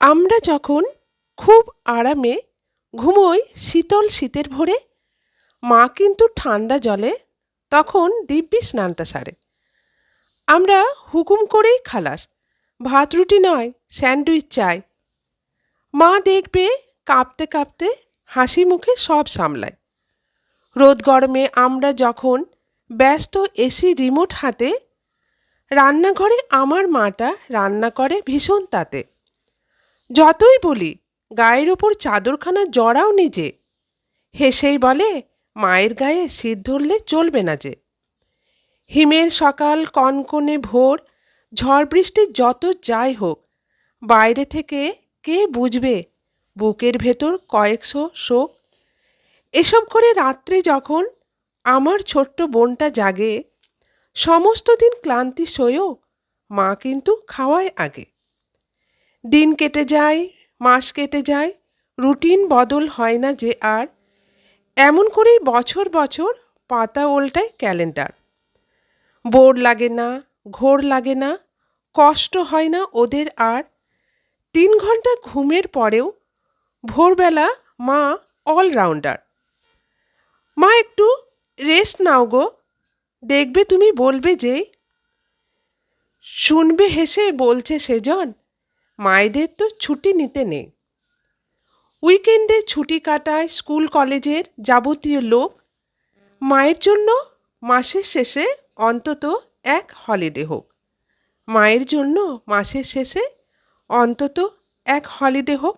আমরা যখন খুব আরামে ঘুমোই শীতল শীতের ভোরে, মা কিন্তু ঠান্ডা জলে তখন দিব্যি স্নানটা সারে। আমরা হুকুম করেই খালাস, ভাত রুটি নয় স্যান্ডউইচ চাই। মা দেখবে কাঁপতে কাঁপতে হাসি মুখে সব সামলায়। রোদ গরমে আমরা যখন ব্যস্ত এসি রিমোট হাতে, রান্নাঘরে আমার মাটা রান্না করে ভীষণ তাতে। যতই বলি গায়ের ওপর চাদরখানা জড়াও নিজে, হেসেই বলে মায়ের গায়ে শীত ধরলে চলবে না যে। হিমের সকাল, কনকনে ভোর, ঝড় বৃষ্টি যত যাই হোক, বাইরে থেকে কে বুঝবে বুকের ভেতর কয়েকশো শোক। এসব করে রাত্রে যখন আমার ছোট্ট বোনটা জাগে, সমস্ত দিন ক্লান্তি সয়েও মা কিন্তু খাওয়ায় আগে। দিন কেটে যায়, মাস কেটে যায়, রুটিন বদল হয় না যে আর। এমন করেই বছর বছর পাতা ওল্টায় ক্যালেন্ডার। বোর লাগে না, ঘোর লাগে না, কষ্ট হয় না ওদের আর। 3 ঘন্টা ঘুমের পরেও ভোরবেলা মা অলরাউন্ডার। মা একটু রেস্ট নাও গো, দেখবে তুমি বলবে যেই, শুনবে হেসে বলছে সেজন, মায়েদের তো ছুটি নিতে নেই। উইকেন্ডে ছুটি কাটায় স্কুল কলেজের যাবতীয় লোক, মায়ের জন্য মাসের শেষে অন্তত এক হলিডে হোক। মায়ের জন্য মাসের শেষে অন্তত এক হলিডে হোক।